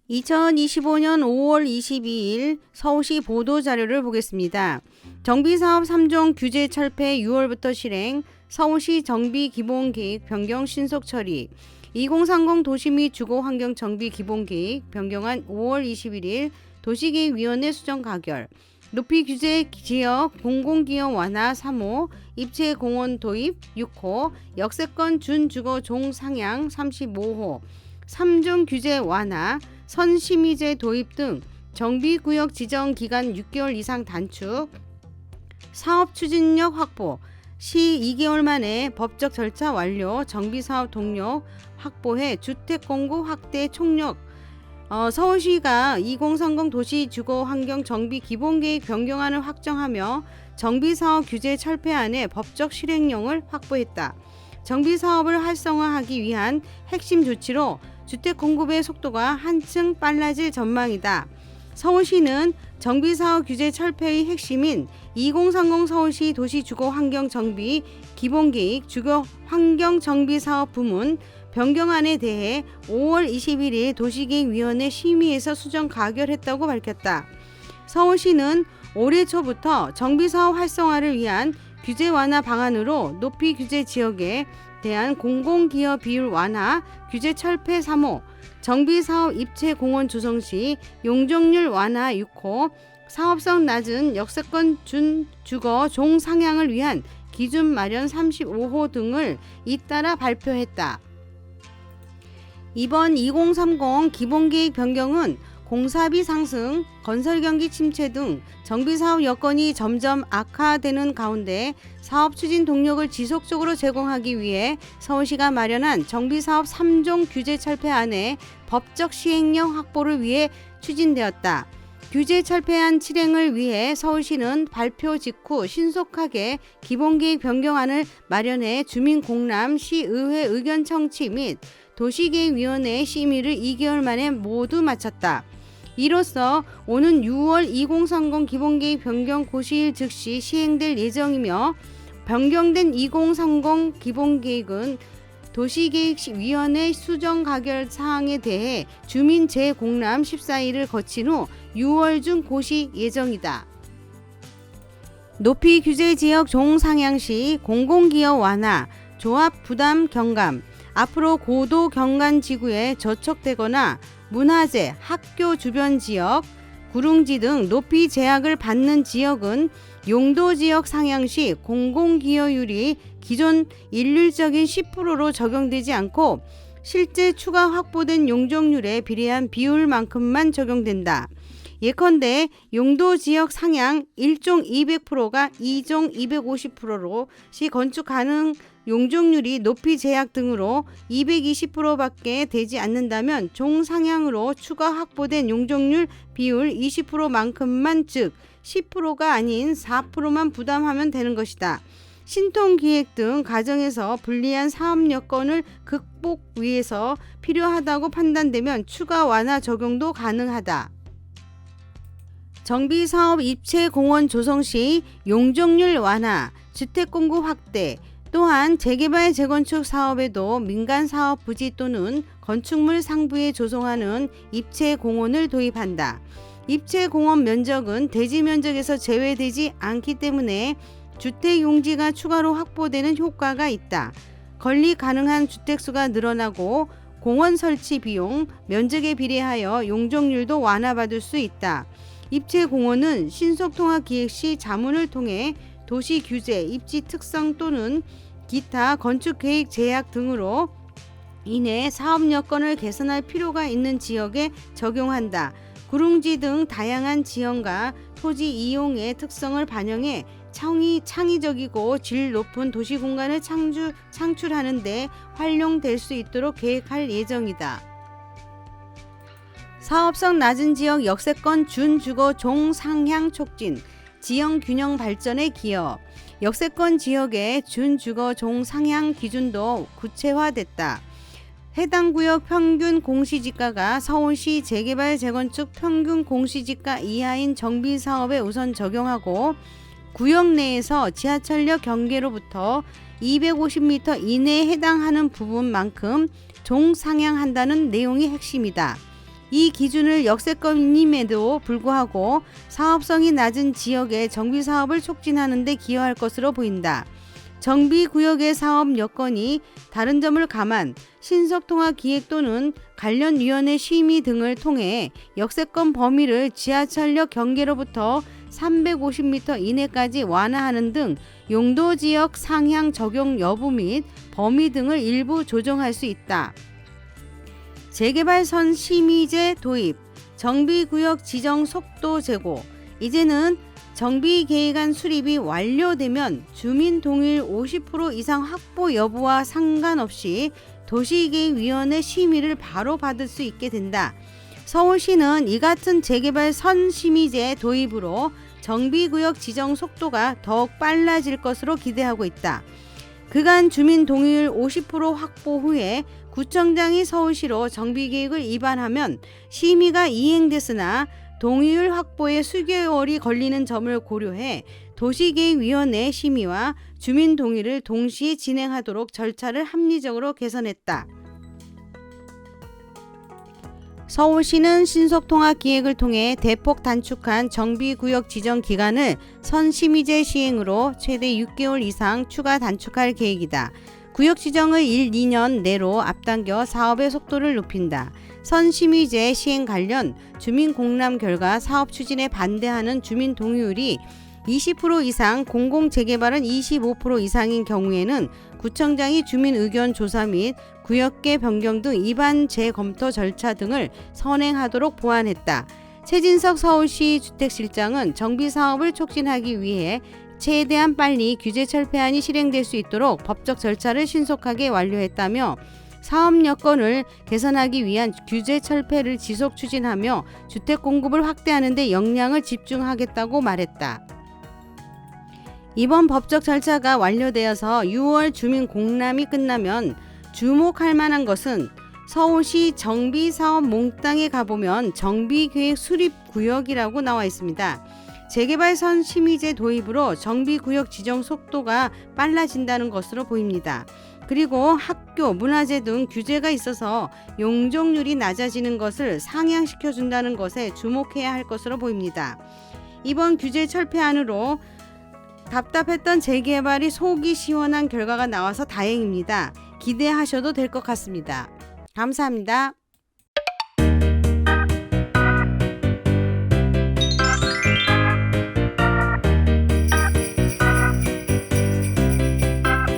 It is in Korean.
2025년 5월 22일 서울시 보도자료를 보겠습니다. 정비사업 3종 규제 철폐 6월부터 실행, 서울시 정비기본계획 변경 신속 처리, 2030 도시 및 주거환경 정비기본계획 변경안 5월 21일 도시계획위원회 수정 가결, 높이 규제 지역 공공기업 완화 3호, 입체공원 도입 6호, 역세권 준주거 종 상향 35호, 3종 규제 완화, 선심의제 도입 등 정비구역 지정 기간 6개월 이상 단축, 사업 추진력 확보, 시 2개월 만에 법적 절차 완료, 정비사업 동력 확보해 주택 공급 확대 총력. 서울시가 2030 도시 주거 환경 정비 기본계획 변경안을 확정하며 정비사업 규제 철폐안의 법적 실행령을 확보했다. 정비사업을 활성화하기 위한 핵심 조치로 주택 공급의 속도가 한층 빨라질 전망이다. 서울시는 정비사업 규제 철폐의 핵심인 2030 서울시 도시주거환경정비 기본계획 주거환경정비사업 부문 변경안에 대해 5월 21일 도시계획위원회 심의에서 수정 가결했다고 밝혔다. 서울시는 올해 초부터 정비사업 활성화를 위한 규제 완화 방안으로 높이 규제 지역에 대한 공공기업 비율 완화, 규제 철폐 3호, 정비사업 입체 공원 조성 시 용적률 완화 6호, 사업성 낮은 역세권 준주거 종 상향을 위한 기준 마련 35호 등을 잇따라 발표했다. 이번 2030 기본계획 변경은 공사비 상승, 건설경기 침체 등 정비사업 여건이 점점 악화되는 가운데 사업 추진 동력을 지속적으로 제공하기 위해 서울시가 마련한 정비사업 3종 규제 철폐안의 법적 시행령 확보를 위해 추진되었다. 규제 철폐안 실행을 위해 서울시는 발표 직후 신속하게 기본계획 변경안을 마련해 주민공람, 시의회 의견 청취 및 도시계획위원회 심의를 2개월 만에 모두 마쳤다. 이로써 오는 6월 2030 기본계획 변경 고시일 즉시 시행될 예정이며 변경된 2030 기본계획은 도시계획위원회 수정 가결 사항에 대해 주민 재공람 14일을 거친 후 6월 중 고시 예정이다. 높이 규제 지역 종상향 시 공공기업 완화, 조합 부담 경감, 앞으로 고도 경관 지구에 저촉되거나 문화재, 학교 주변 지역, 구릉지 등 높이 제약을 받는 지역은 용도지역 상향 시 공공기여율이 기존 일률적인 10%로 적용되지 않고 실제 추가 확보된 용적률에 비례한 비율만큼만 적용된다. 예컨대 용도지역 상향 1종 200%가 2종 250%로 시 건축 가능 용적률이 높이 제약 등으로 220%밖에 되지 않는다면 종상향으로 추가 확보된 용적률 비율 20%만큼만 즉 10%가 아닌 4%만 부담하면 되는 것이다. 신통기획 등 과정에서 불리한 사업 여건을 극복 위해서 필요하다고 판단되면 추가 완화 적용도 가능하다. 정비사업 입체공원 조성 시 용적률 완화, 주택공급 확대, 또한 재개발 재건축 사업에도 민간사업 부지 또는 건축물 상부에 조성하는 입체공원을 도입한다. 입체공원 면적은 대지 면적에서 제외되지 않기 때문에 주택용지가 추가로 확보되는 효과가 있다. 건립 가능한 주택수가 늘어나고 공원 설치 비용, 면적에 비례하여 용적률도 완화받을 수 있다. 입체공원은 신속통합기획 시 자문을 통해 도시규제, 입지 특성 또는 기타 건축계획 제약 등으로 인해 사업 여건을 개선할 필요가 있는 지역에 적용한다. 구릉지 등 다양한 지형과 토지 이용의 특성을 반영해 창의적이고 질 높은 도시공간을 창출하는 데 활용될 수 있도록 계획할 예정이다. 사업성 낮은 지역 역세권 준주거 종상향 촉진, 지형균형 발전에 기여, 역세권 지역의 준주거 종상향 기준도 구체화됐다. 해당 구역 평균 공시지가가 서울시 재개발 재건축 평균 공시지가 이하인 정비사업에 우선 적용하고 구역 내에서 지하철역 경계로부터 250m 이내에 해당하는 부분만큼 종상향한다는 내용이 핵심이다. 이 기준을 역세권임에도 불구하고 사업성이 낮은 지역의 정비사업을 촉진하는 데 기여할 것으로 보인다. 정비구역의 사업 여건이 다른 점을 감안 신속통합기획 또는 관련 위원회 심의 등을 통해 역세권 범위를 지하철역 경계로부터 350m 이내까지 완화하는 등 용도지역 상향 적용 여부 및 범위 등을 일부 조정할 수 있다. 재개발선 심의제 도입, 정비구역 지정 속도 제고. 이제는 정비계획안 수립이 완료되면 주민 동의율 50% 이상 확보 여부와 상관없이 도시계획위원회 심의를 바로 받을 수 있게 된다. 서울시는 이 같은 재개발 선심의제 도입으로 정비구역 지정 속도가 더욱 빨라질 것으로 기대하고 있다. 그간 주민 동의율 50% 확보 후에 구청장이 서울시로 정비계획을 위반하면 심의가 이행됐으나 동의율 확보에 수개월이 걸리는 점을 고려해 도시계획위원회 심의와 주민 동의를 동시에 진행하도록 절차를 합리적으로 개선했다. 서울시는 신속통합기획을 통해 대폭 단축한 정비구역 지정 기간을 선심의제 시행으로 최대 6개월 이상 추가 단축할 계획이다. 구역 지정을 1, 2년 내로 앞당겨 사업의 속도를 높인다. 선심의제 시행 관련 주민 공람 결과 사업 추진에 반대하는 주민 동의율이 20% 이상, 공공재개발은 25% 이상인 경우에는 구청장이 주민 의견 조사 및 구역계 변경 등 입안 재검토 절차 등을 선행하도록 보완했다. 최진석 서울시 주택실장은 정비사업을 촉진하기 위해 최대한 빨리 규제 철폐안이 실행될 수 있도록 법적 절차를 신속하게 완료했다며 사업 여건을 개선하기 위한 규제 철폐를 지속 추진하며 주택 공급을 확대하는 데 역량을 집중하겠다고 말했다. 이번 법적 절차가 완료되어서 6월 주민 공람이 끝나면 주목할 만한 것은 서울시 정비사업 몽땅에 가보면 정비계획 수립구역이라고 나와 있습니다. 재개발선 심의제 도입으로 정비구역 지정 속도가 빨라진다는 것으로 보입니다. 그리고 학교, 문화재 등 규제가 있어서 용적률이 낮아지는 것을 상향시켜준다는 것에 주목해야 할 것으로 보입니다. 이번 규제 철폐안으로 답답했던 재개발이 속이 시원한 결과가 나와서 다행입니다. 기대하셔도 될 것 같습니다. 감사합니다.